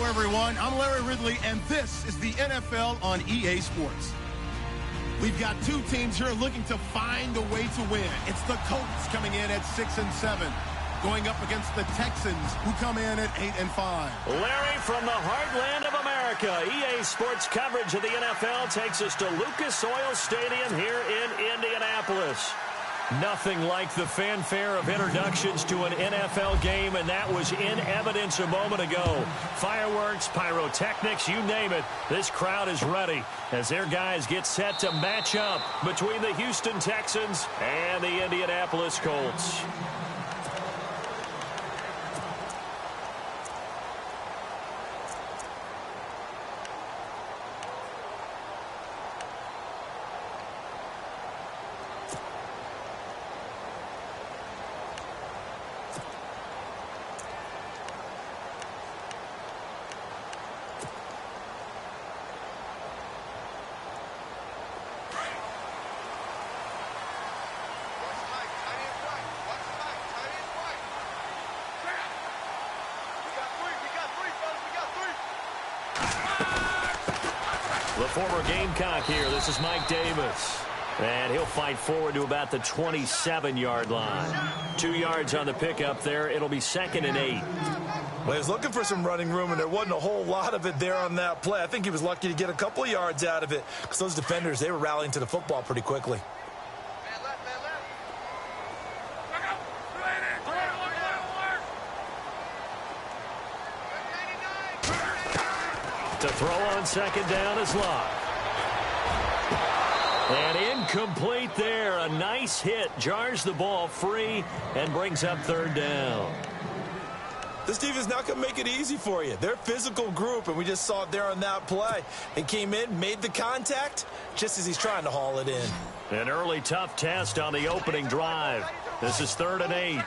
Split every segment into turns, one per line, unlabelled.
everyone. I'm Larry Ridley, and this is the NFL on EA Sports. We've got two teams here looking to find a way to win. It's the Colts coming in at 6-7, going up against the Texans, who come in at 8-5.
Larry, from the heartland of America, EA Sports coverage of the NFL takes us to Lucas Oil Stadium here in Indianapolis. Nothing like the fanfare of introductions to an NFL game, and that was in evidence a moment ago. Fireworks, pyrotechnics, you name it. This crowd is ready as their guys get set to match up between the Houston Texans and the Indianapolis Colts. The former Gamecock here. This is Mike Davis. And he'll fight forward to about the 27-yard line. 2 yards on the pickup there. It'll be 2nd and 8.
Well, he was looking for some running room, and there wasn't a whole lot of it there on that play. I think he was lucky to get a couple of yards out of it because those defenders, they were rallying to the football pretty quickly.
To throw on 2nd down is Locke. And incomplete there. A nice hit. Jars the ball free and brings up 3rd down.
This defense not going to make it easy for you. They're a physical group, and we just saw it there on that play. They came in, made the contact, just as he's trying to haul it in.
An early tough test on the opening drive. This is 3rd and 8.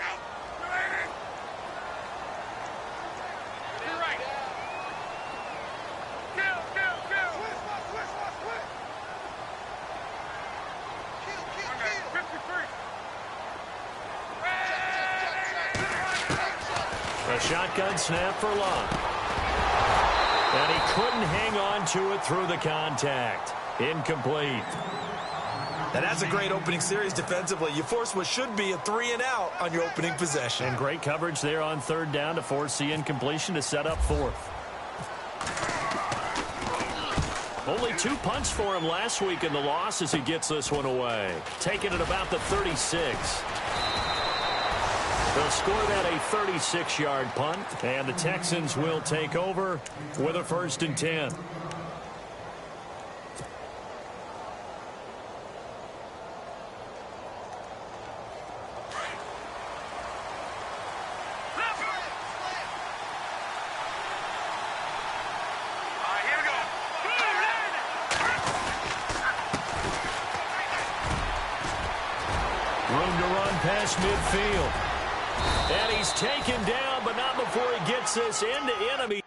Shotgun snap for Locke. And he couldn't hang on to it through the contact. Incomplete.
And that's a great opening series defensively. You force what should be a 3-and-out on your opening possession.
And great coverage there on 3rd down to force the incompletion to set up 4th. Only 2 punts for him last week in the loss as he gets this one away. Taking it about the 36. They'll score that a 36-yard punt, and the Texans will take over with a 1st and 10. Room to run past midfield. And he's taken down, but not before he gets this into enemy.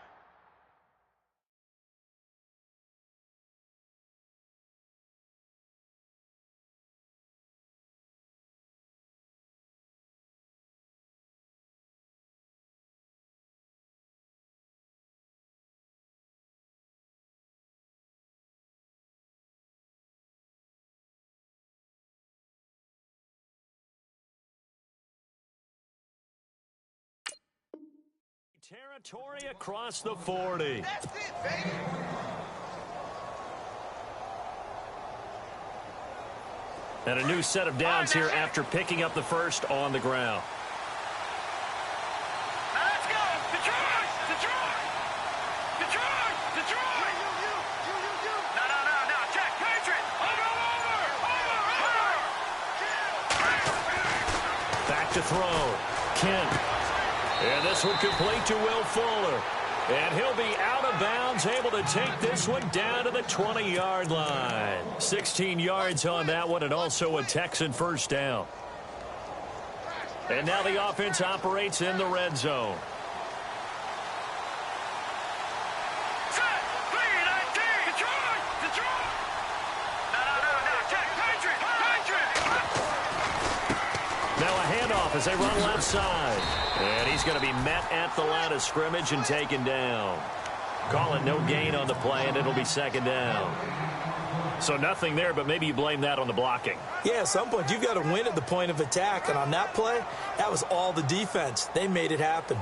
Territory across the 40.
That's it, baby.
And a new set of downs here after picking up the first on the ground.
Let's go. Detroit! Detroit! Detroit! Detroit! You. No. Check. Patriot! Over!
Back to throw. Kent. And this one complete to Will Fuller. And he'll be out of bounds, able to take this one down to the 20-yard line. 16 yards on that one, and also a Texan 1st down. And now the offense operates in the red zone. Now a handoff as they run left side. And he's going to be met at the line of scrimmage and taken down. Call it no gain on the play, and it'll be second down. So nothing there, but maybe you blame that on the blocking.
Yeah, at some point, you've got to win at the point of attack. And on that play, that was all the defense. They made it happen.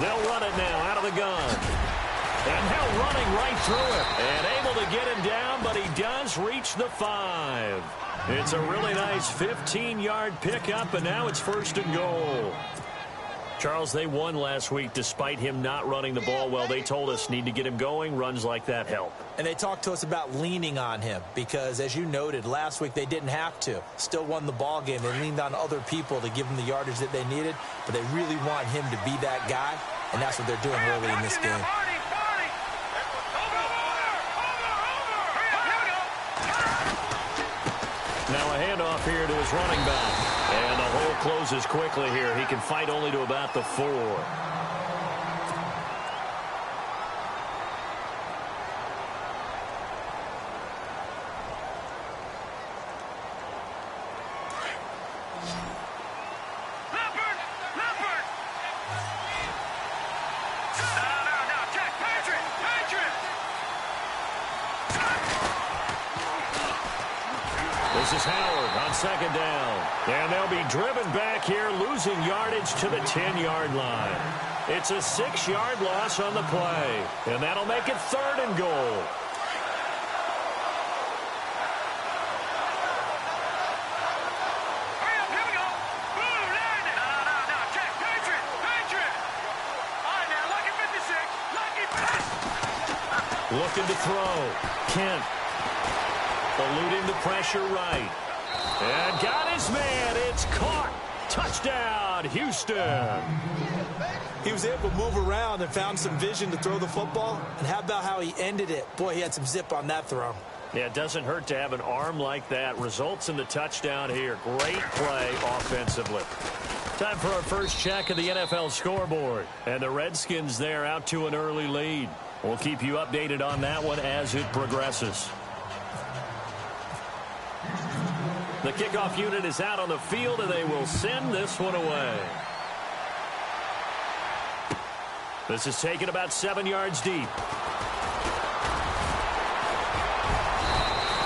They'll run it now out of the gun. And Hill running right through it. And able to get him down, but he does reach the 5. It's a really nice 15-yard pickup, and now it's 1st and goal. Charles, they won last week despite him not running the ball well. They told us need to get him going. Runs like that help.
And they talked to us about leaning on him because, as you noted, last week they didn't have to. Still won the ball game. They leaned on other people to give them the yardage that they needed, but they really want him to be that guy, and that's what they're doing early in this game.
Now a handoff here to his running back. And the hole closes quickly here. He can fight only to about the 4. This is Howard on second down. And they'll be driven back here, losing yardage to the 10-yard line. It's a 6-yard loss on the play. And that'll make it 3rd and goal. Looking to throw. Kent. Eluding the pressure right. And got his man. It's caught. Touchdown, Houston.
He was able to move around and found some vision to throw the football. And how about how he ended it? Boy, he had some zip on that throw.
Yeah, it doesn't hurt to have an arm like that. Results in the touchdown here. Great play offensively. Time for our first check of the NFL scoreboard. And the Redskins there out to an early lead. We'll keep you updated on that one as it progresses. The kickoff unit is out on the field, and they will send this one away. This is taken about 7 yards deep.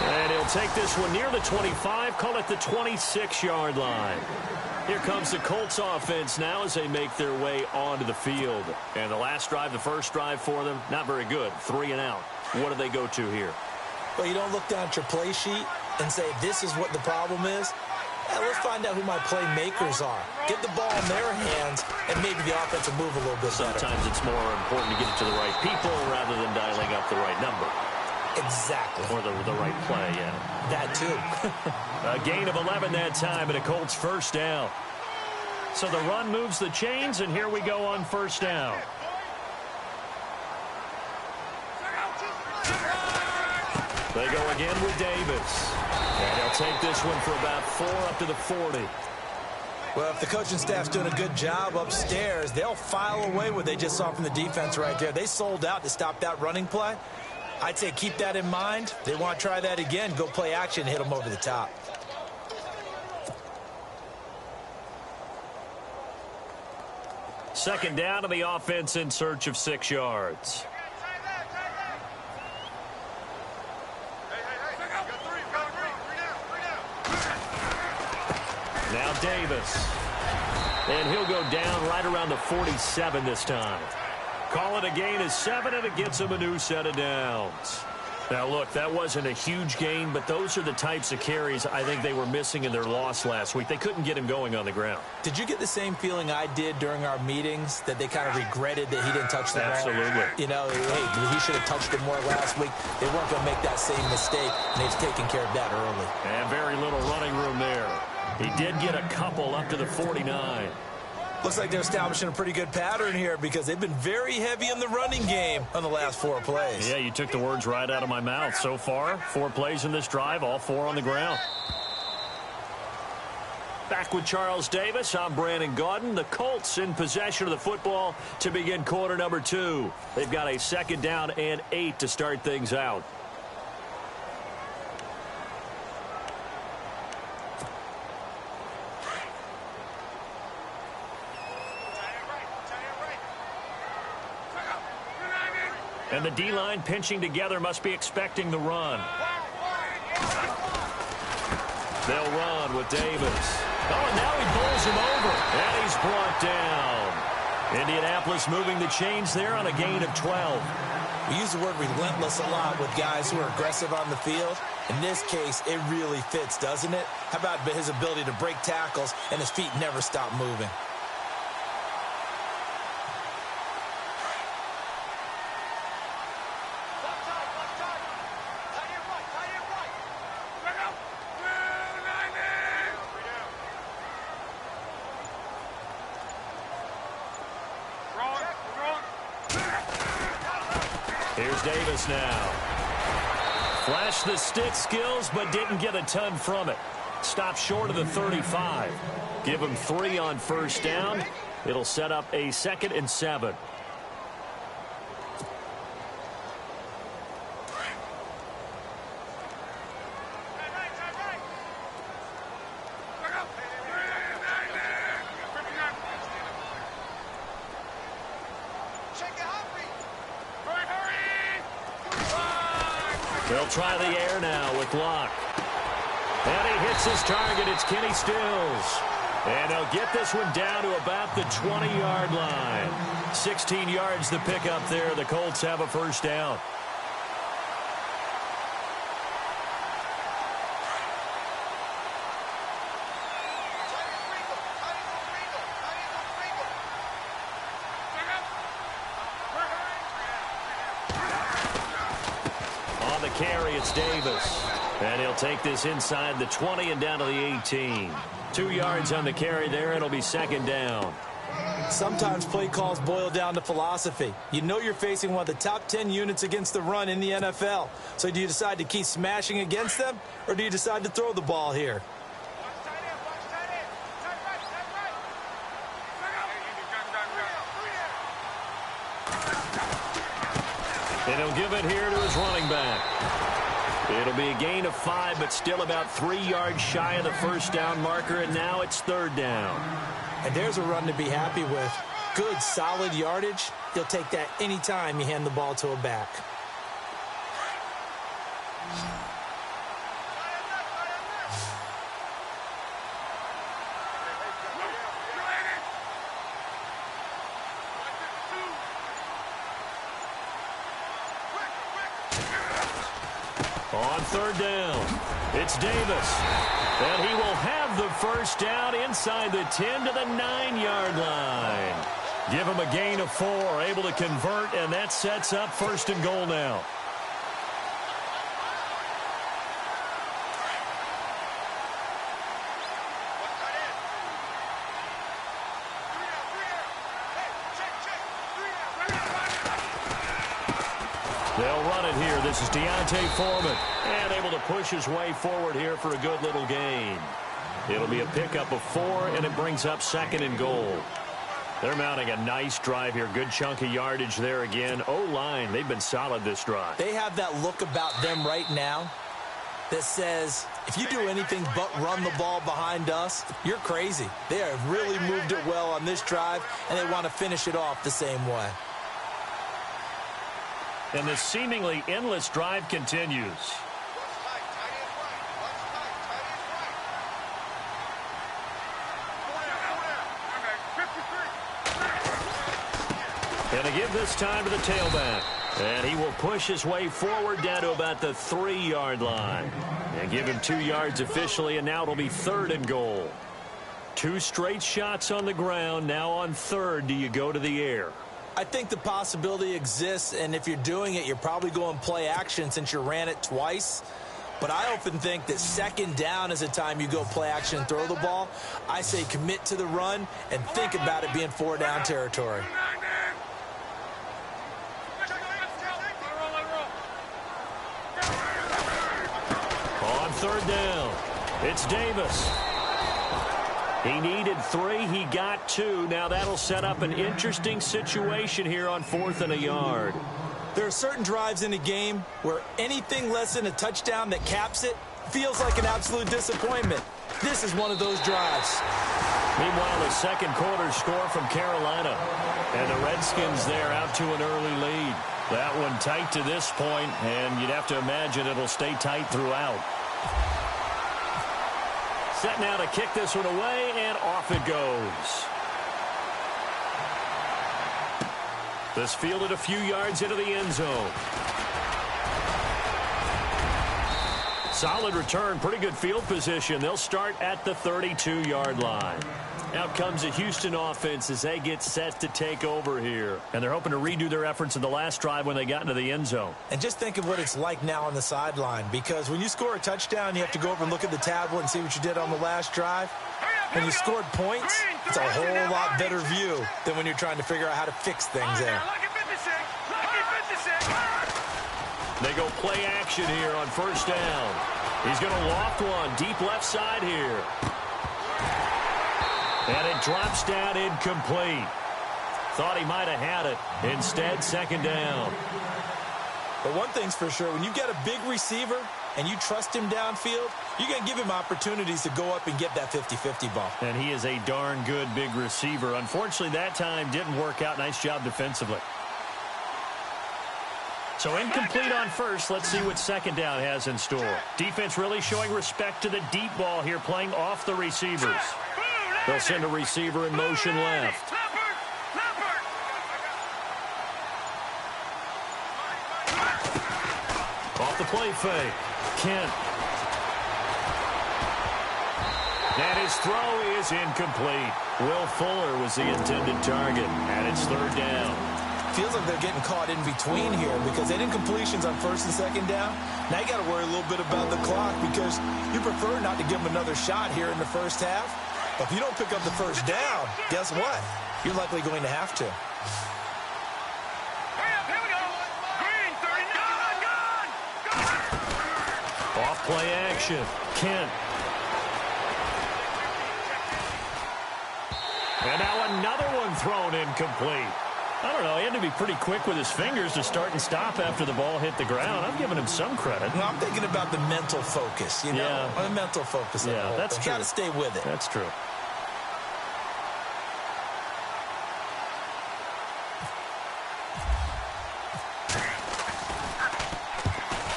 And he'll take this one near the 25, call it the 26-yard line. Here comes the Colts offense now as they make their way onto the field. And the last drive, the first drive for them, not very good. 3 and out. What do they go to here?
Well, you don't look down at your play sheet and say, this is what the problem is. Let's find out who my playmakers are. Get the ball in their hands, and maybe the offense will move a little bit better.
Sometimes it's more important to get it to the right people rather than dialing up the right number.
Exactly.
Or the right play, yeah.
That too.
A gain of 11 that time, and a Colts first down. So the run moves the chains, and here we go on first down. They go again with Davis. And he'll take this one for about 4 up to the 40.
Well, if the coaching staff's doing a good job upstairs, they'll file away what they just saw from the defense right there. They sold out to stop that running play. I'd say keep that in mind. They want to try that again. Go play action and hit them over the top.
Second down to the offense in search of 6 yards. Now Davis. And he'll go down right around the 47 this time. Call it a gain of 7, and it gets him a new set of downs. Now, look, that wasn't a huge gain, but those are the types of carries I think they were missing in their loss last week. They couldn't get him going on the ground.
Did you get the same feeling I did during our meetings, that they kind of regretted that he didn't touch the ball?
Absolutely.
You know, hey, he should have touched it more last week. They weren't going to make that same mistake, and they've taken care of that early.
And very little running room there. He did get a couple up to the 49.
Looks like they're establishing a pretty good pattern here because they've been very heavy in the running game on the last 4 plays.
Yeah, you took the words right out of my mouth. So far, 4 plays in this drive, all 4 on the ground. Back with Charles Davis, I'm Brandon Gaudin. The Colts in possession of the football to begin quarter number 2. They've got a 2nd down and 8 to start things out. And the D-line pinching together must be expecting the run. They'll run with Davis. Oh, and now he bowls him over. And he's brought down. Indianapolis moving the chains there on a gain of 12.
We use the word relentless a lot with guys who are aggressive on the field. In this case, it really fits, doesn't it? How about his ability to break tackles and his feet never stop moving?
Here's Davis now. Flashed the stick skills, but didn't get a ton from it. Stopped short of the 35. Give him 3 on 1st down. It'll set up a 2nd and 7. They'll try the air now with Locke. And he hits his target. It's Kenny Stills. And they'll get this one down to about the 20-yard line. 16 yards to pick up there. The Colts have a 1st down. Carry, it's Davis. And he'll take this inside the 20 and down to the 18. 2 yards on the carry there. It'll be 2nd down.
Sometimes play calls boil down to philosophy. You know you're facing one of the top 10 units against the run in the NFL. So do you decide to keep smashing against them, or do you decide to throw the ball here?
And he'll give it here to his running back. It'll be a gain of 5, but still about 3 yards shy of the 1st down marker, and now it's 3rd down.
And there's a run to be happy with. Good, solid yardage. You'll take that anytime you hand the ball to a back.
On 3rd down, it's Davis. And he will have the 1st down inside the 10 to the 9-yard line. Give him a gain of 4, able to convert, and that sets up 1st and goal now. They'll run it here. This is Deontay Foreman. And able to push his way forward here for a good little gain. It'll be a pickup of 4, and it brings up 2nd and goal. They're mounting a nice drive here. Good chunk of yardage there again. O-line, they've been solid this drive.
They have that look about them right now that says, if you do anything but run the ball behind us, you're crazy. They have really moved it well on this drive, and they want to finish it off the same way.
And this seemingly endless drive continues. And to give this time to the tailback. And he will push his way forward down to about the 3-yard line. And give him 2 yards officially, and now it'll be 3rd and goal. 2 straight shots on the ground. Now on 3rd, do you go to the air?
I think the possibility exists, and if you're doing it, you're probably going play action since you ran it twice. But I often think that 2nd down is a time you go play action and throw the ball. I say commit to the run and think about it being 4-down territory. On 3rd down, it's Davis.
He needed 3. He got 2. Now that'll set up an interesting situation here on 4th and a yard.
There are certain drives in a game where anything less than a touchdown that caps it feels like an absolute disappointment. This is one of those drives.
Meanwhile, the second quarter score from Carolina. And the Redskins there out to an early lead. That one tight to this point, and you'd have to imagine it'll stay tight throughout. Set now to kick this one away, and off it goes. This fielded a few yards into the end zone. Solid return, pretty good field position. They'll start at the 32-yard line. Out comes the Houston offense as they get set to take over here. And they're hoping to redo their efforts in the last drive when they got into the end zone.
And just think of what it's like now on the sideline, because when you score a touchdown, you have to go over and look at the tablet and see what you did on the last drive. When you scored points, it's a whole lot better view than when you're trying to figure out how to fix things there.
They go play action here on first down. He's going to loft one deep left side here. And it drops down incomplete. Thought he might have had it. Instead, second down.
But one thing's for sure, when you get a big receiver and you trust him downfield, you're going to give him opportunities to go up and get that 50-50 ball.
And he is a darn good big receiver. Unfortunately, that time didn't work out. Nice job defensively. So incomplete on first. Let's see what second down has in store. Defense really showing respect to the deep ball here, playing off the receivers. They'll send a receiver in motion left. Off the play fake. Kent. And his throw is incomplete. Will Fuller was the intended target, and it's third down.
Feels like they're getting caught in between here because they did incompletions on first and second down. Now you got to worry a little bit about the clock because you prefer not to give them another shot here in the first half. But if you don't pick up the first down, guess what? You're likely going to have to.
Off play action. Kent. And now another one thrown incomplete. I don't know. He had to be pretty quick with his fingers to start and stop after the ball hit the ground. I'm giving him some credit.
No, I'm thinking about the mental focus, you know?
Yeah.
The mental focus.
Yeah, that's true.
You got to stay with it.
That's true.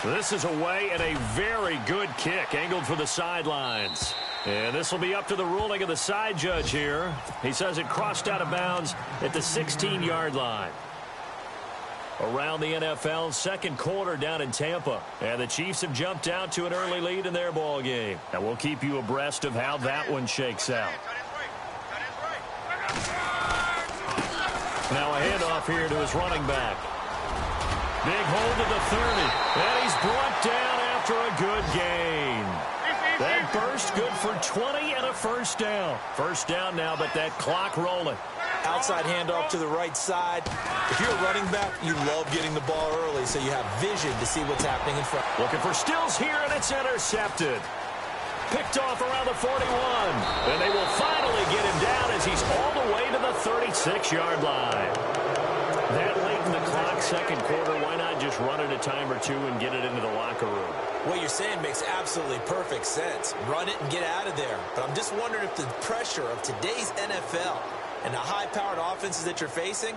This is away and a very good kick, angled for the sidelines. And this will be up to the ruling of the side judge here. He says it crossed out of bounds at the 16-yard line. Around the NFL, second quarter down in Tampa. And the Chiefs have jumped out to an early lead in their ball game. And we'll keep you abreast of how that one shakes out. Now a handoff here to his running back. Big hold to the 30. And he's brought down after a good gain. That burst good for 20 and a first down. First down now, but that clock rolling.
Outside handoff to the right side. If you're a running back, you love getting the ball early so you have vision to see what's happening in front.
Looking for Stills here, and it's intercepted. Picked off around the 41. And they will finally get him down as he's all the way to the 36-yard line. That late in the clock, second quarter, why not just run it a time or two and get it into the locker room?
What you're saying makes absolutely perfect sense. Run it and get out of there. But I'm just wondering if the pressure of today's NFL and the high-powered offenses that you're facing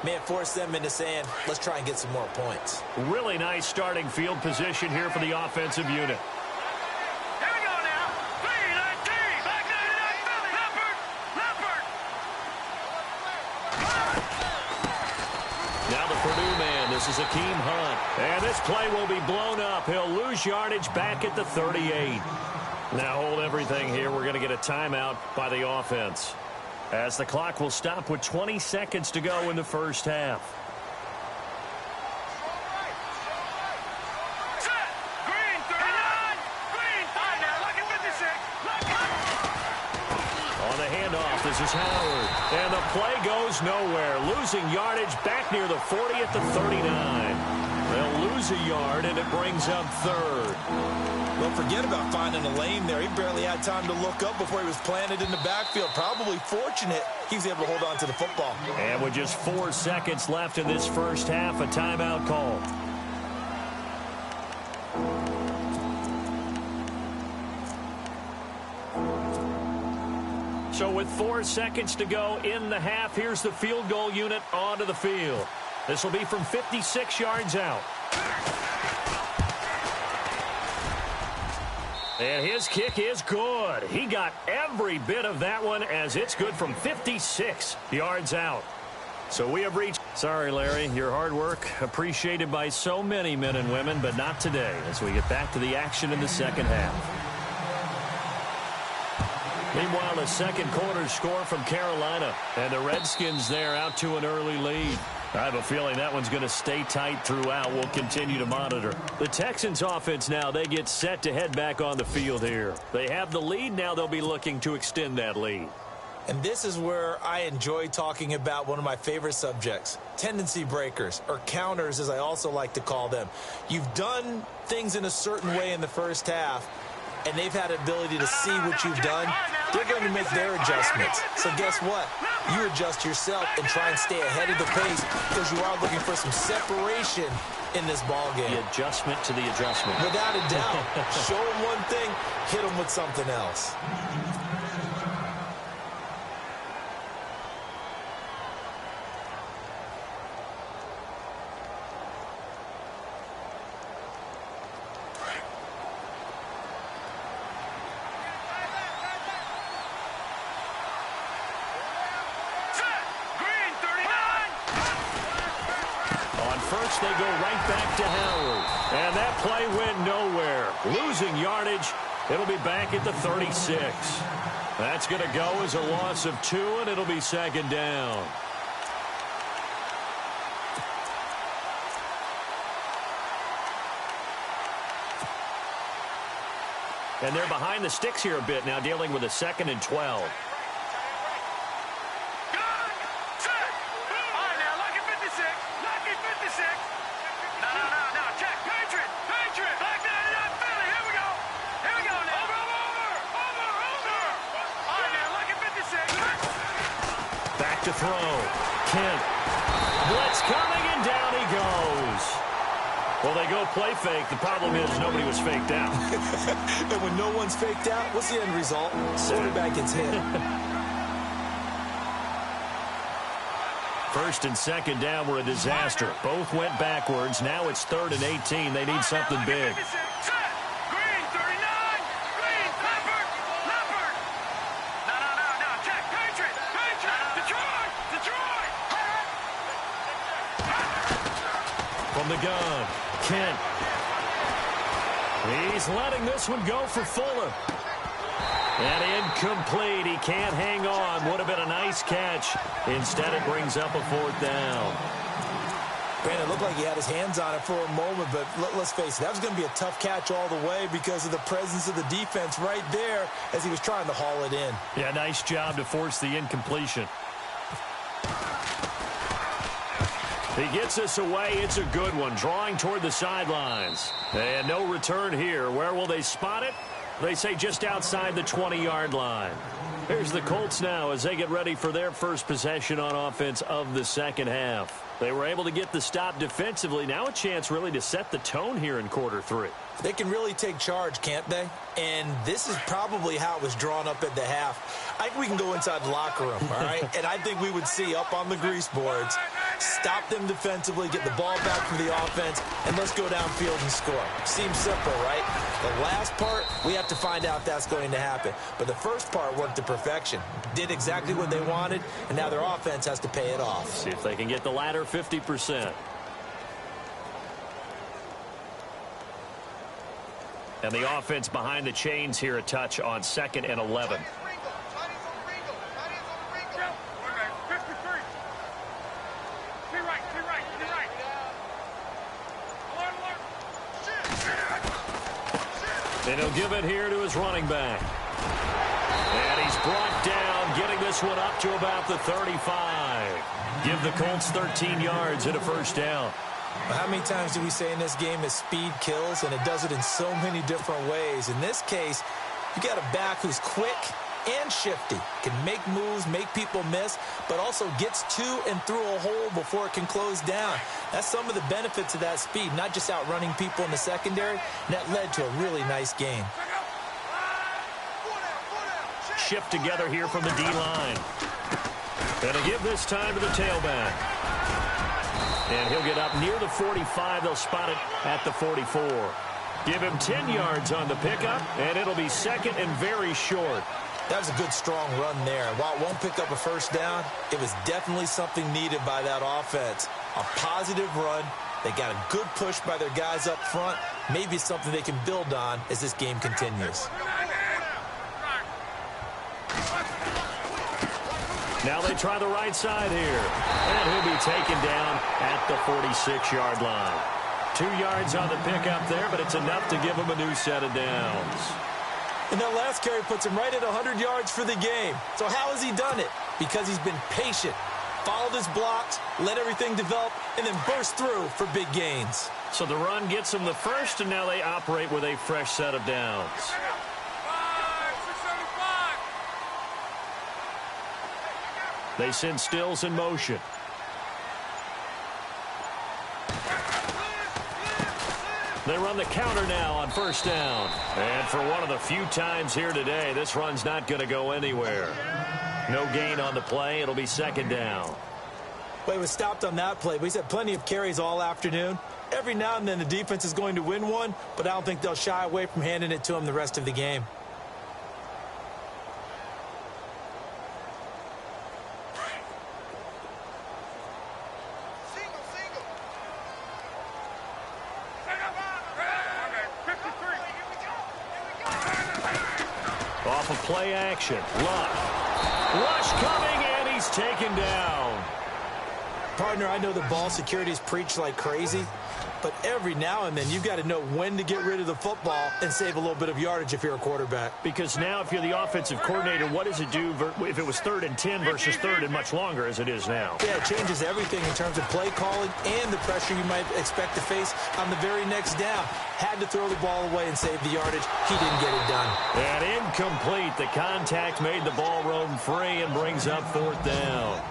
may have forced them into saying, let's try and get some more points.
Really nice starting field position here for the offensive unit.
Here we go now. 3-19. Back to Leopard.
Now the Purdue man, this is Akeem Hunt. And this play will be blown up. He'll lose yardage back at the 38. Now hold everything here. We're going to get a timeout by the offense, as the clock will stop with 20 seconds to go in the first half.
Set. Green 39. Green 5 now. Look at 56.
On the handoff, this is Howard. And the play goes nowhere. Losing yardage back near the 40 at the 39. They'll lose a yard, and it brings up third.
Well, forget about finding a lane there. He barely had time to look up before he was planted in the backfield. Probably fortunate he was able to hold on to the football.
And with just 4 seconds left in this first half, a timeout call. So with 4 seconds to go in the half, here's the field goal unit onto the field. This will be from 56 yards out. And his kick is good. He got every bit of that one as it's good from 56 yards out. So we have reached... Sorry, Larry, your hard work appreciated by so many men and women, but not today as we get back to the action in the second half. Meanwhile, a second quarter score from Carolina, and the Redskins there out to an early lead. I have a feeling that one's going to stay tight throughout. We'll continue to monitor. The Texans offense now, they get set to head back on the field here. They have the lead. Now they'll be looking to extend that lead.
And this is where I enjoy talking about one of my favorite subjects, tendency breakers, or counters as I also like to call them. You've done things in a certain way in the first half, and they've had the ability to see what you've done. They're going to make their adjustments. So guess what? You adjust yourself and try and stay ahead of the pace because you are looking for some separation in this ball game.
The adjustment to the adjustment.
Without a doubt. Show them one thing, hit them with something else.
They go right back to Howard. And that play went nowhere. Losing yardage. It'll be back at the 36. That's going to go as a loss of 2, and it'll be second down. And they're behind the sticks here a bit now, dealing with a 2nd and 12. To throw. Kent. Blitz coming, and down he goes. Well, they go play fake. The problem is nobody was faked out.
And when no one's faked out, what's the end result? Quarterback gets hit.
First and second down were a disaster. Both went backwards. Now it's 3rd and 18. They need something big. From the gun, Kent. He's letting this one go for Fuller. And incomplete. He can't hang on. Would have been a nice catch. Instead, it brings up a 4th down.
Brandon, it looked like he had his hands on it for a moment, but let's face it, that was going to be a tough catch all the way because of the presence of the defense right there as he was trying to haul it in.
Yeah, nice job to force the incompletion. He gets this away. It's a good one. Drawing toward the sidelines. And no return here. Where will they spot it? They say just outside the 20-yard line. Here's the Colts now as they get ready for their first possession on offense of the second half. They were able to get the stop defensively. Now a chance really to set the tone here in quarter 3.
They can really take charge, can't they? And this is probably how it was drawn up at the half. I think we can go inside the locker room, all right? And I think we would see up on the grease boards, stop them defensively, get the ball back from the offense, and let's go downfield and score. Seems simple, right? The last part, we have to find out if that's going to happen. But the first part worked to perfection. Did exactly what they wanted, and now their offense has to pay it off.
See if they can get the latter 50%. And the offense behind the chains here a touch on 2nd and 11. And he'll give it here to his running back. And he's brought down, getting this one up to about the 35. Give the Colts 13 yards and a 1st down.
Well, how many times do we say in this game that speed kills, and it does it in so many different ways? In this case, you got a back who's quick and shifty, can make moves, make people miss, but also gets to and through a hole before it can close down. That's some of the benefits of that speed, not just outrunning people in the secondary, and that led to a really nice game.
Shift together here from the D-line. And a give this time to the tailback. And he'll get up near the 45. They'll spot it at the 44. Give him 10 yards on the pickup, and it'll be second and very short.
That was a good, strong run there. While it won't pick up a first down, it was definitely something needed by that offense. A positive run. They got a good push by their guys up front. Maybe something they can build on as this game continues.
Now they try the right side here. And he'll be taken down at the 46-yard line. 2 yards on the pickup there, but it's enough to give him a new set of downs.
And that last carry puts him right at 100 yards for the game. So how has he done it? Because he's been patient, followed his blocks, let everything develop, and then burst through for big gains.
So the run gets him the first, and now they operate with a fresh set of downs. They send Stills in motion. They run the counter now on first down. And for one of the few times here today, this run's not going to go anywhere. No gain on the play. It'll be second down.
Well, he was stopped on that play, but he's had plenty of carries all afternoon. Every now and then the defense is going to win one, but I don't think they'll shy away from handing it to him the rest of the game.
Off of play action. Rush coming, and he's taken down.
Partner, I know the ball security's preached like crazy, but every now and then you've got to know when to get rid of the football and save a little bit of yardage if you're a quarterback.
Because now if you're the offensive coordinator, what does it do if it was 3rd and 10 versus 3rd and much longer as it is now?
Yeah, it changes everything in terms of play calling and the pressure you might expect to face on the very next down. Had to throw the ball away and save the yardage. He didn't get it done.
And incomplete. The contact made the ball roam free and brings up 4th down.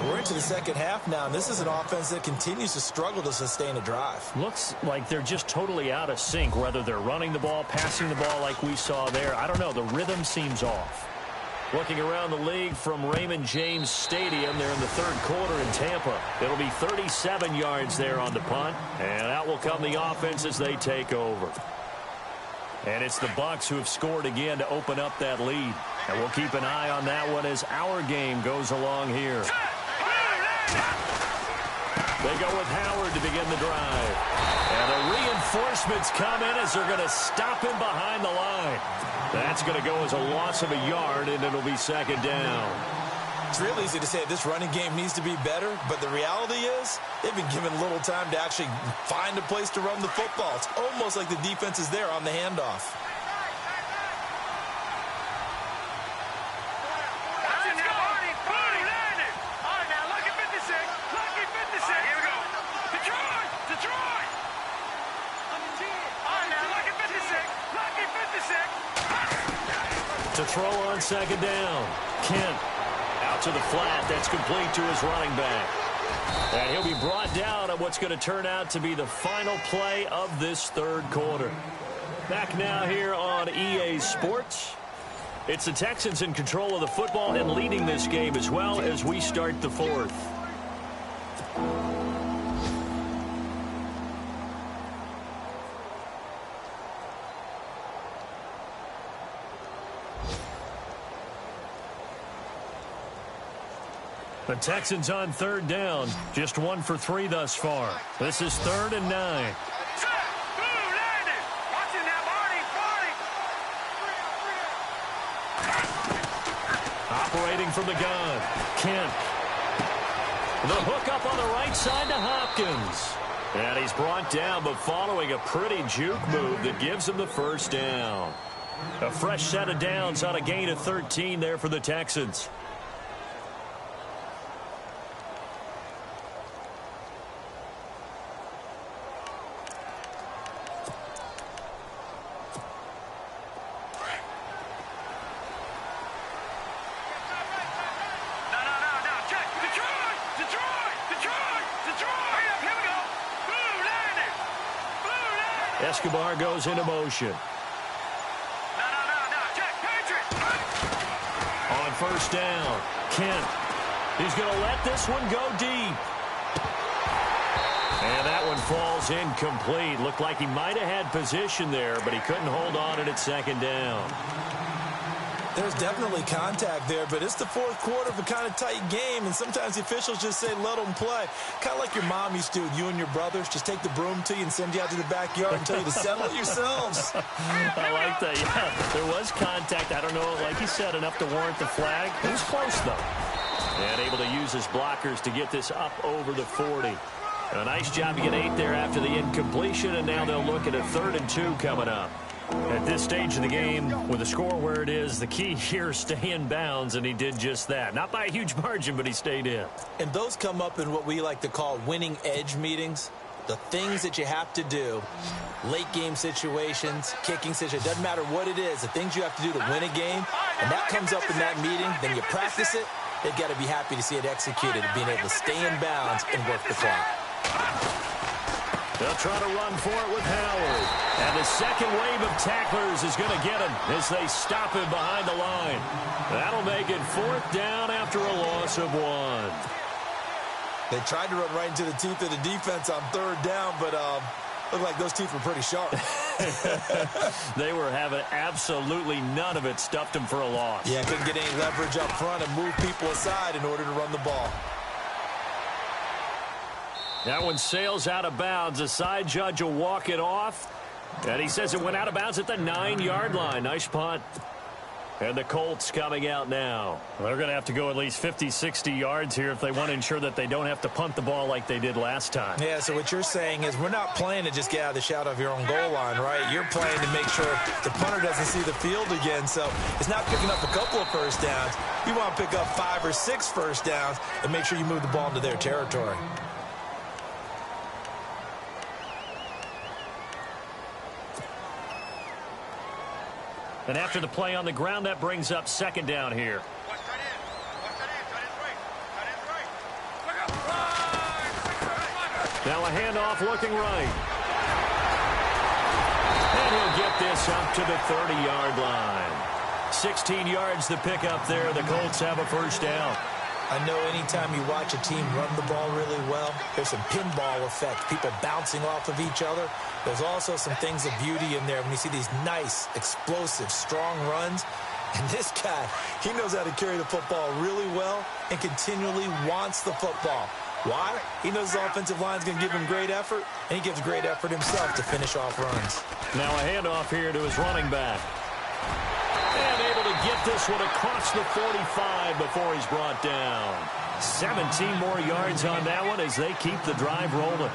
We're into the second half now, and this is an offense that continues to struggle to sustain a drive.
Looks like they're just totally out of sync, whether they're running the ball, passing the ball like we saw there. I don't know. The rhythm seems off. Looking around the league from Raymond James Stadium, they're in the 3rd quarter in Tampa. It'll be 37 yards there on the punt, and out will come the offense as they take over. And it's the Bucs who have scored again to open up that lead. And we'll keep an eye on that one as our game goes along here. They go with Howard to begin the drive. And the reinforcements come in as they're going to stop him behind the line. That's going to go as a loss of a yard, and it'll be second down.
It's real easy to say this running game needs to be better, but the reality is they've been given little time to actually find a place to run the football. It's almost like the defense is there on the handoff.
To throw on second down. Kent out to the flat. That's complete to his running back. And he'll be brought down on what's going to turn out to be the final play of this 3rd quarter. Back now here on EA Sports. It's the Texans in control of the football and leading this game as well as we start the 4th. The Texans on 3rd down. Just 1 for 3 thus far. This is 3rd and 9. Operating from the gun. Kent. The hook up on the right side to Hopkins. And he's brought down, but following a pretty juke move that gives him the first down. A fresh set of downs on a gain of 13 there for the Texans. Escobar goes into motion. On first down, Kent. He's going to let this one go deep. And that one falls incomplete. Looked like he might have had position there, but he couldn't hold on it at second down.
There's definitely contact there, but it's the fourth quarter of a kind of tight game, and sometimes the officials just say, let them play. Kind of like your mom used to do with you and your brothers. Just take the broom to you and send you out to the backyard and tell you to settle it yourselves.
I like that. Yeah, there was contact. I don't know, like you said, enough to warrant the flag. It was close, though. And able to use his blockers to get this up over the 40. A nice job to get 8 there after the incompletion, and now they'll look at a 3rd and 2 coming up. At this stage of the game, with the score where it is, the key here, stay in bounds, and he did just that. Not by a huge margin, but he stayed in.
And those come up in what we like to call winning edge meetings. The things that you have to do, late game situations, kicking situations, doesn't matter what it is, the things you have to do to win a game, and that comes up in that meeting, then you practice it, they've got to be happy to see it executed and being able to stay in bounds and work the clock.
They'll try to run for it with Howard. And the second wave of tacklers is going to get him as they stop him behind the line. That'll make it 4th down after a loss of 1.
They tried to run right into the teeth of the defense on 3rd down, but looked like those teeth were pretty sharp.
They were having absolutely none of it. Stuffed them for a loss.
Yeah, couldn't get any leverage up front and move people aside in order to run the ball.
That one sails out of bounds. The side judge will walk it off. And he says it went out of bounds at the 9-yard line. Nice punt. And the Colts coming out now. Well, they're going to have to go at least 50, 60 yards here if they want to ensure that they don't have to punt the ball like they did last time.
Yeah, so what you're saying is we're not playing to just get out of the shadow of your own goal line, right? You're playing to make sure the punter doesn't see the field again. So it's not picking up a couple of first downs. You want to pick up 5 or 6 first downs and make sure you move the ball into their territory.
And after the play on the ground, that brings up 2nd down here. Now a handoff looking right. And he'll get this up to the 30-yard line. 16 yards to pick up there. The Colts have a 1st down.
I know anytime you watch a team run the ball really well, there's some pinball effect, people bouncing off of each other. There's also some things of beauty in there when you see these nice, explosive, strong runs. And this guy, he knows how to carry the football really well and continually wants the football. Why? He knows the offensive line's going to give him great effort, and he gives great effort himself to finish off runs.
Now a handoff here to his running back. And able to get this one across the 45 before he's brought down. 17 more yards on that one as they keep the drive rolling.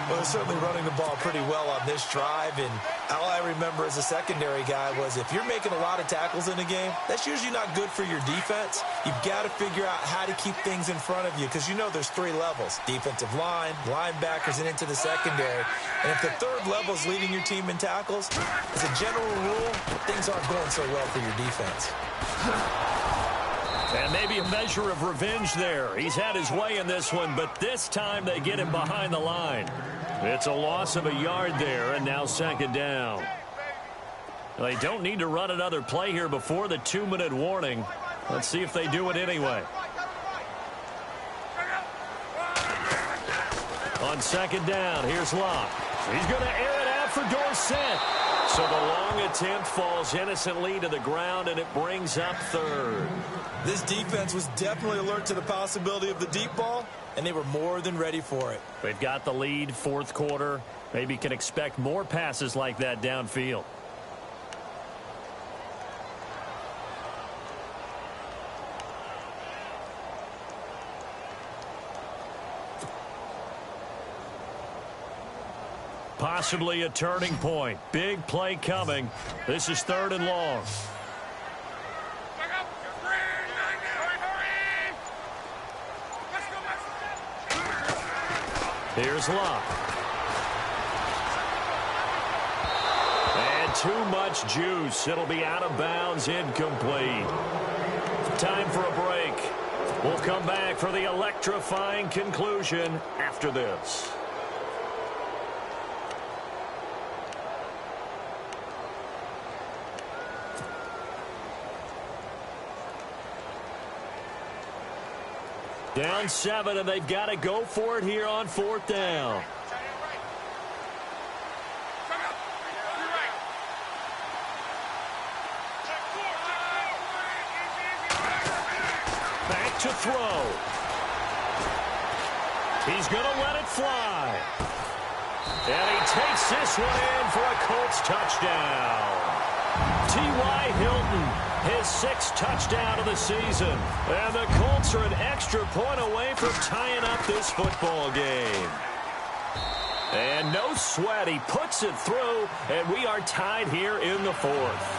Well, they're certainly running the ball pretty well on this drive, and all I remember as a secondary guy was if you're making a lot of tackles in a game, that's usually not good for your defense. You've got to figure out how to keep things in front of you because you know there's 3 levels, defensive line, linebackers, and into the secondary. And if the 3rd level is leading your team in tackles, as a general rule, things aren't going so well for your defense.
And maybe a measure of revenge there. He's had his way in this one, but this time they get him behind the line. It's a loss of a yard there, and now 2nd down. They don't need to run another play here before the 2-minute warning. Let's see if they do it anyway. On 2nd down, here's Locke. He's going to air it out for Dorsett. So the long attempt falls innocently to the ground, and it brings up 3rd.
This defense was definitely alert to the possibility of the deep ball, and they were more than ready for it.
They've got the lead, 4th quarter. Maybe can expect more passes like that downfield. Possibly a turning point. Big play coming. This is 3rd and long. Here's Locke. And too much juice. It'll be out of bounds, incomplete. Time for a break. We'll come back for the electrifying conclusion after this. Down 7, and they've got to go for it here on 4th down. Back to throw. He's going to let it fly. And he takes this one in for a Colts touchdown. T.Y. Hilton, his 6th touchdown of the season. And the Colts are an extra point away from tying up this football game. And no sweat, he puts it through, and we are tied here in the 4th.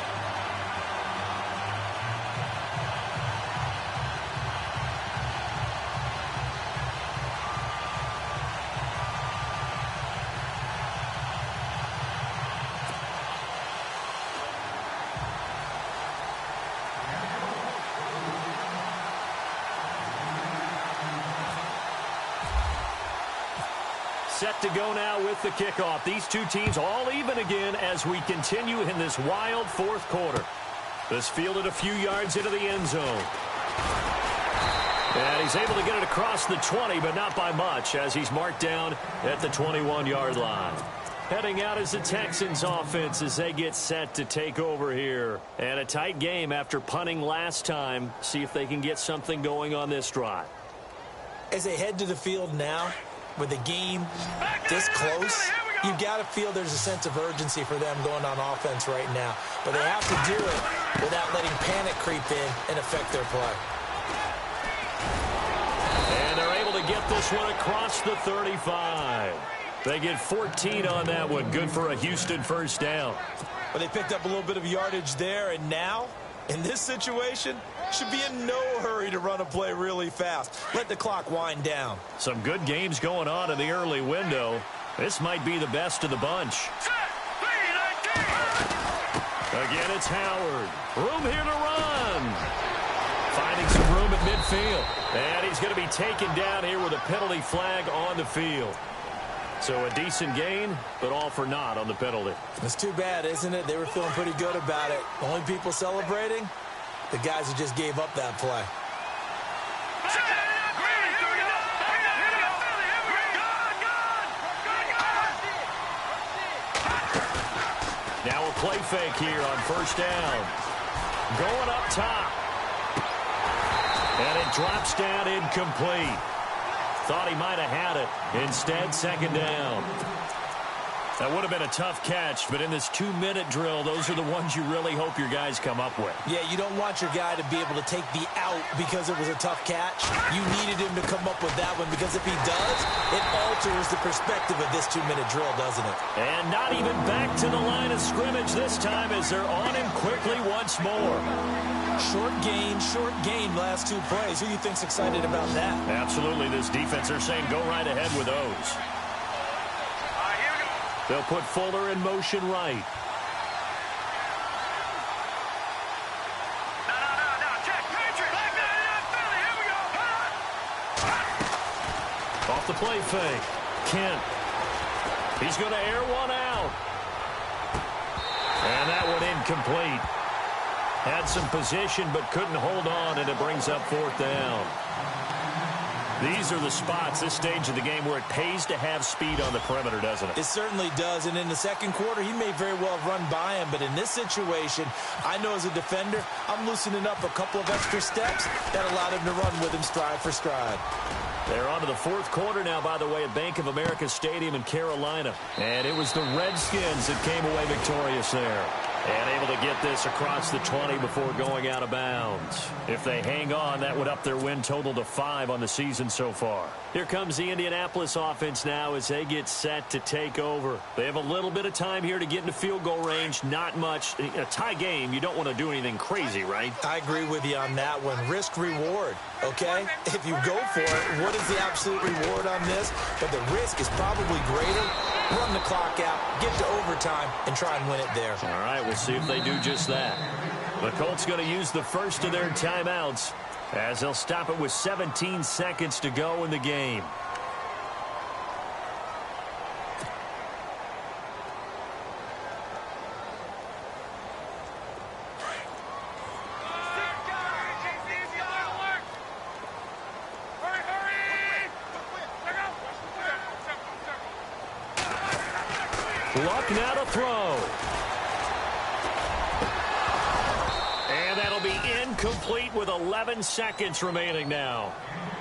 Set to go now with the kickoff. These two teams all even again as we continue in this wild 4th quarter. This fielded a few yards into the end zone. And he's able to get it across the 20, but not by much as he's marked down at the 21-yard line. Heading out is the Texans offense as they get set to take over here. And a tight game after punting last time. See if they can get something going on this drive.
As they head to the field now, with the game this close, you got to feel there's a sense of urgency for them going on offense right now. But they have to do it without letting panic creep in and affect their play.
And they're able to get this one across the 35. They get 14 on that one. Good for a Houston 1st down.
But they picked up a little bit of yardage there, and now, in this situation, should be in no hurry to run a play really fast. Let the clock wind down.
Some good games going on in the early window. This might be the best of the bunch. Again, it's Howard. Room here to run. Finding some room at midfield. And he's going to be taken down here with a penalty flag on the field. So a decent gain, but all for naught on the penalty.
It's too bad, isn't it? They were feeling pretty good about it. Only people celebrating, the guys who just gave up that play.
Now a play fake here on 1st down. Going up top. And it drops down incomplete. Thought he might have had it. Instead, 2nd down. That would have been a tough catch, but in this 2-minute drill, those are the ones you really hope your guys come up with.
Yeah, you don't want your guy to be able to take the out because it was a tough catch. You needed him to come up with that one because if he does, it alters the perspective of this 2-minute drill, doesn't it?
And not even back to the line of scrimmage this time as they're on him quickly once more.
Short gain last 2 plays. Who do you think's excited about that?
Absolutely. This defense are saying go right ahead with those. They'll put Fuller in motion right. Off the play fake. Kent. He's going to air one out. And that one incomplete. Had some position but couldn't hold on, and it brings up 4th down. These are the spots, this stage of the game, where it pays to have speed on the perimeter, doesn't it?
It certainly does, and in the 2nd quarter, he may very well have run by him, but in this situation, I know as a defender, I'm loosening up a couple of extra steps that allowed him to run with him stride for stride.
They're on to the 4th quarter now, by the way, at Bank of America Stadium in Carolina. And it was the Redskins that came away victorious there. And able to get this across the 20 before going out of bounds. If they hang on, that would up their win total to 5 on the season so far. Here comes the Indianapolis offense now as they get set to take over. They have a little bit of time here to get into field goal range. Not much. In a tie game, you don't want to do anything crazy, right?
I agree with you on that one. Risk reward, okay? If you go for it, what is the absolute reward on this? But the risk is probably greater. Run the clock out, get to overtime, and try and win it there.
All right, we'll see if they do just that. The Colts going to use the first of their timeouts as they'll stop it with 17 seconds to go in the game. Luck now to throw. And that'll be incomplete with 11 seconds remaining now.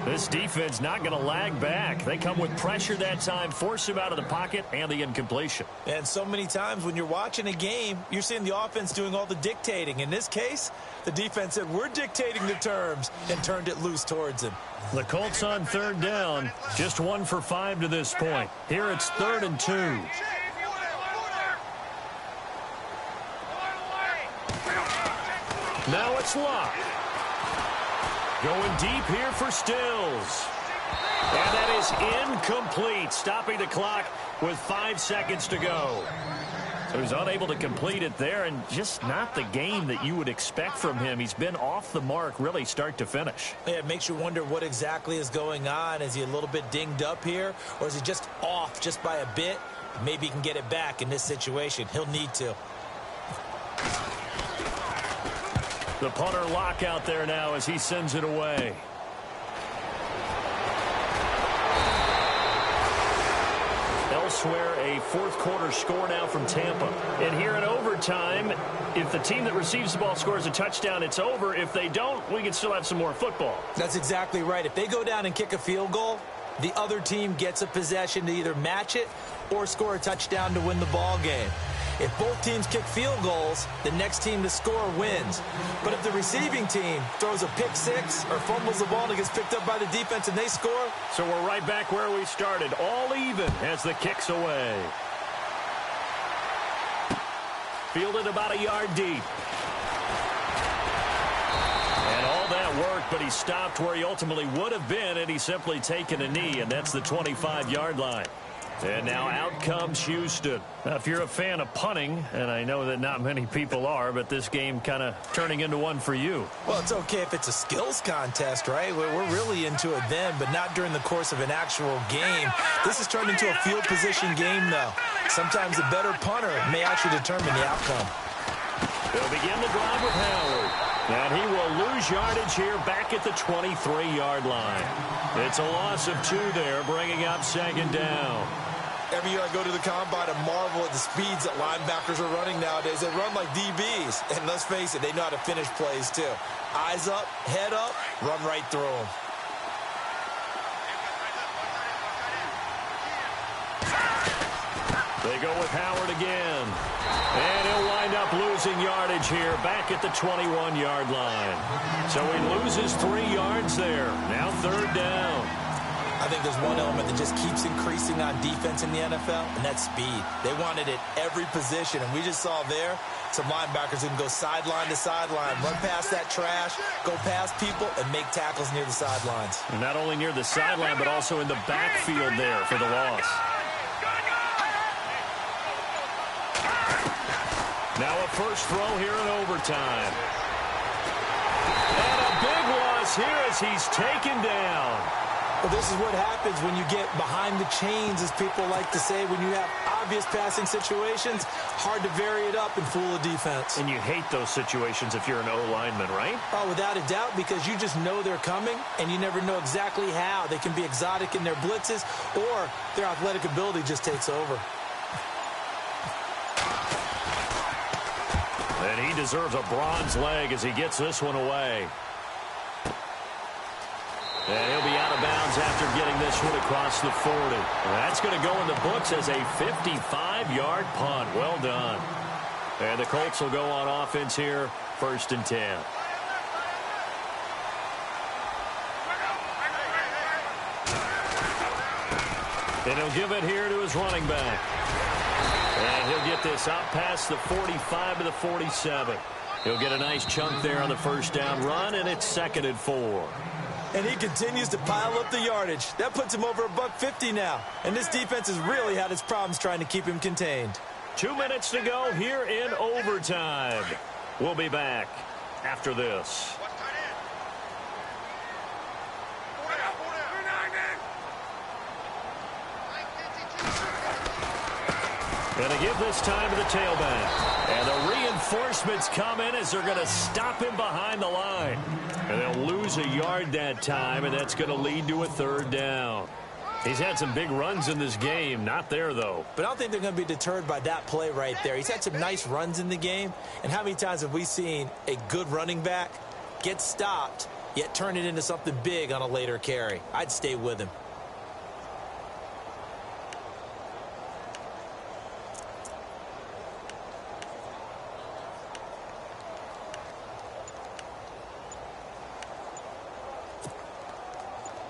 This defense not going to lag back. They come with pressure that time, force him out of the pocket, and the incompletion.
And so many times when you're watching a game, you're seeing the offense doing all the dictating. In this case, the defense said, we're dictating the terms, and turned it loose towards him.
The Colts on third down, just 1 for 5 to this point. Here it's 3rd and 2. Now it's Luck. Going deep here for Stills. And that is incomplete, stopping the clock with 5 seconds to go. So he's unable to complete it there, and just not the game that you would expect from him. He's been off the mark really start to finish.
Yeah, it makes you wonder what exactly is going on. Is he a little bit dinged up here, or is he just off just by a bit? Maybe he can get it back in this situation. He'll need to.
The punter Lock out there now as he sends it away. Elsewhere, a fourth quarter score now from Tampa. And here in overtime, if the team that receives the ball scores a touchdown, it's over. If they don't, we can still have some more football.
That's exactly right. If they go down and kick a field goal, the other team gets a possession to either match it or score a touchdown to win the ball game. If both teams kick field goals, the next team to score wins. But if the receiving team throws a pick six or fumbles the ball and it gets picked up by the defense and they score.
So we're right back where we started, all even as the kick's away. Fielded about a yard deep. And all that worked, but he stopped where he ultimately would have been, and he's simply taken a knee, and that's the 25-yard line. And now out comes Houston. Now, if you're a fan of punting, and I know that not many people are, but this game kind of turning into one for you.
Well, it's okay if it's a skills contest, right? We're really into it then, but not during the course of an actual game. This has turned into a field position game, though. Sometimes a better punter may actually determine the outcome.
They'll begin the drive with Howard. And he will lose yardage here back at the 23-yard line. It's a loss of 2 there, bringing up 2nd down.
Every year I go to the combine and marvel at the speeds that linebackers are running nowadays. They run like DBs. And let's face it, they know how to finish plays too. Eyes up, head up, run right through them.
They go with Howard again. And he'll wind up losing yardage here back at the 21-yard line. So he loses 3 yards there. Now 3rd down.
I think there's one element that just keeps increasing on defense in the NFL, and that's speed. They want it at every position, and we just saw there some linebackers who can go sideline to sideline, run past that trash, go past people, and make tackles near the sidelines.
And not only near the sideline, but also in the backfield there for the loss. Now a first throw here in overtime. And a big loss here as he's taken down.
Well, this is what happens when you get behind the chains, as people like to say. When you have obvious passing situations, hard to vary it up and fool a defense.
And you hate those situations if you're an O-lineman, right?
Oh, without a doubt, because you just know they're coming, and you never know exactly how. They can be exotic in their blitzes, or their athletic ability just takes over.
And he deserves a bronze leg as he gets this one away. And he'll be out of bounds after getting this one across the 40. And that's going to go in the books as a 55-yard punt. Well done. And the Colts will go on offense here, 1st and 10. And he'll give it here to his running back. And he'll get this out past the 45 to the 47. He'll get a nice chunk there on the first down run, and it's 2nd and 4.
And he continues to pile up the yardage. That puts him over $150 now. And this defense has really had its problems trying to keep him contained.
2 minutes to go here in overtime. We'll be back after this. Going to give this time to the tailback. And the reinforcements come in as they're going to stop him behind the line. And they'll lose a yard that time, and that's going to lead to a 3rd down. He's had some big runs in this game. Not there, though.
But I don't think they're going to be deterred by that play right there. He's had some nice runs in the game. And how many times have we seen a good running back get stopped, yet turn it into something big on a later carry? I'd stay with him.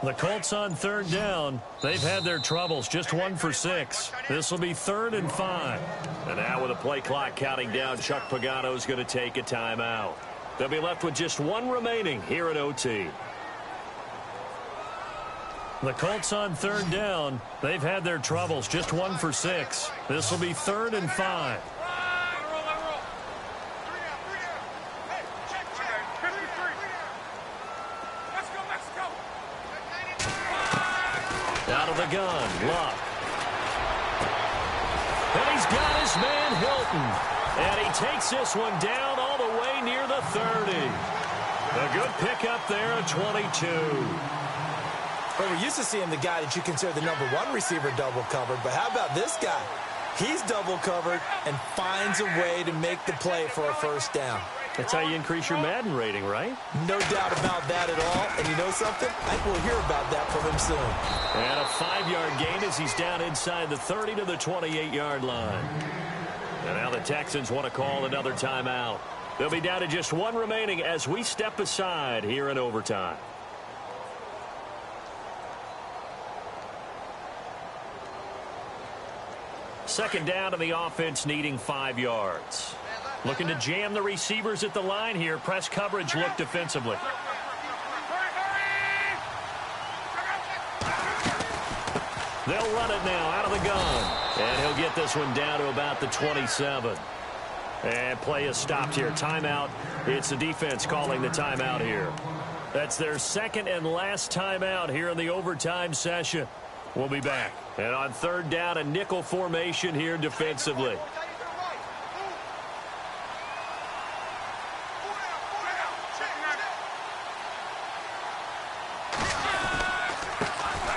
The Colts on third down. They've had their troubles. Just 1 for 6. This will be 3rd and 5. And now with the play clock counting down, Chuck Pagano's going to take a timeout. They'll be left with just 1 remaining here at OT. The Colts on third down. They've had their troubles. Just 1 for 6. This will be 3rd and 5. Out of the gun, Luck. And he's got his man Hilton. And he takes this one down all the way near the 30. A good pickup there at 22.
Well, we're used to seeing the guy that you consider the #1 receiver double covered, but how about this guy? He's double covered and finds a way to make the play for a first down.
That's how you increase your Madden rating, right?
No doubt about that at all. And you know something? I think we'll hear about that from him soon.
And a 5-yard gain as he's down inside the 30 to the 28-yard line. And now the Texans want to call another timeout. They'll be down to just 1 remaining as we step aside here in overtime. Second down and the offense needing 5 yards. Looking to jam the receivers at the line here. Press coverage look defensively. They'll run it now out of the gun. And he'll get this one down to about the 27. And play is stopped here. Timeout. It's the defense calling the timeout here. That's their second and last timeout here in the overtime session. We'll be back. And on third down, a nickel formation here defensively.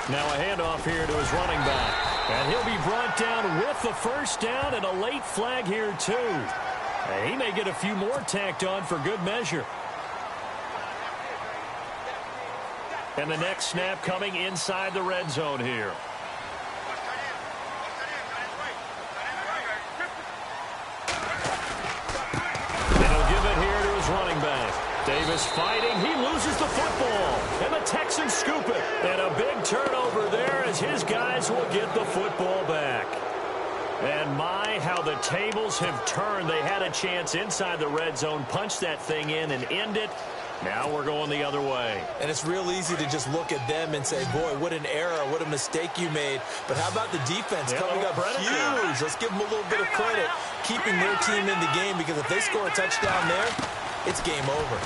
Now a handoff here to his running back. And he'll be brought down with the first down and a late flag here too. And he may get a few more tacked on for good measure. And the next snap coming inside the red zone here. And he'll give it here to his running back. Davis fighting. He loses the football. And the Texans scoop it. And a big turnover there as his guys will get the football back. And my, how the tables have turned. They had a chance inside the red zone, punch that thing in and end it. Now we're going the other way.
And it's real easy to just look at them and say, boy, what an error, what a mistake you made. But how about the defense coming up huge? Let's give them a little bit of credit, keeping their team in the game, because if they score a touchdown there, it's game over.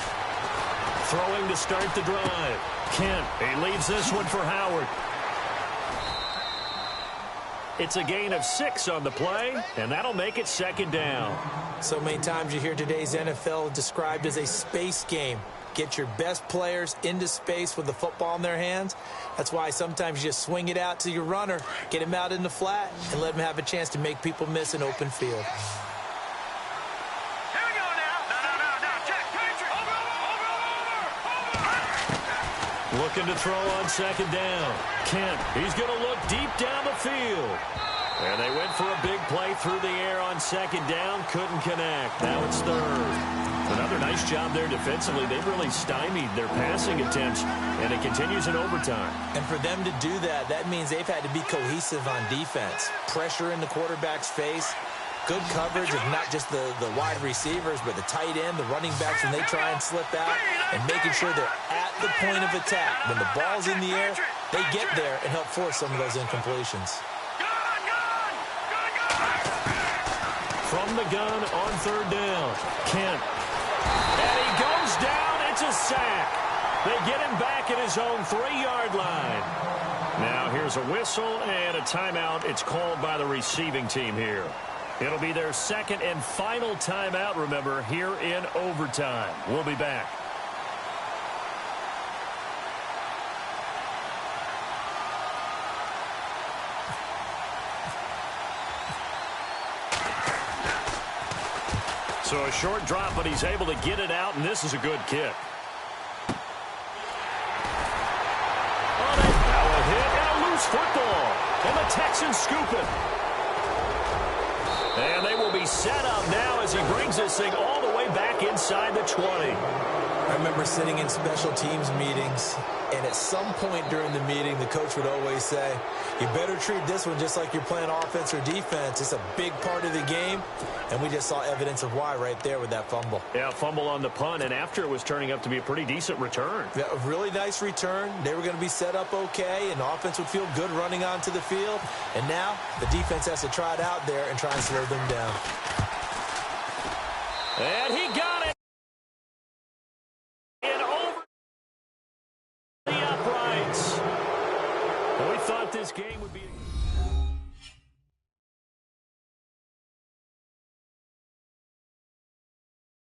Throwing to start the drive. Kent, he leaves this one for Howard. It's a gain of 6 on the play, and that'll make it second down.
So many times you hear today's NFL described as a space game. Get your best players into space with the football in their hands. That's why sometimes you just swing it out to your runner, get him out in the flat, and let him have a chance to make people miss an open field.
Looking to throw on second down. Kent, he's going to look deep down the field. And they went for a big play through the air on second down. Couldn't connect. Now it's third. Another nice job there defensively. They've really stymied their passing attempts, and it continues in overtime.
And for them to do that, that means they've had to be cohesive on defense. Pressure in the quarterback's face. Good coverage of not just the wide receivers, but the tight end, the running backs when they try and slip out, and making sure they're at the point of attack. When the ball's in the air, they get there and help force some of those incompletions.
From the gun on third down, Kent. And he goes down. It's a sack. They get him back at his own 3-yard line. Now here's a whistle and a timeout. It's called by the receiving team here. It'll be their second and final timeout, remember, here in overtime. We'll be back. So a short drop, but he's able to get it out, and this is a good kick. Now a hit and a loose football. And the Texans scoop it. And they will be set up now as he brings this thing all the way back inside the 20.
I remember sitting in special teams meetings, and at some point during the meeting, the coach would always say, you better treat this one just like you're playing offense or defense. It's a big part of the game, and we just saw evidence of why right there with that fumble.
Yeah, fumble on the punt, and after it was turning up to be a pretty decent return.
Yeah, a really nice return. They were going to be set up okay, and the offense would feel good running onto the field. And now the defense has to try it out there and try and slow them down.
And he got it. And over the uprights. And we thought this game would be...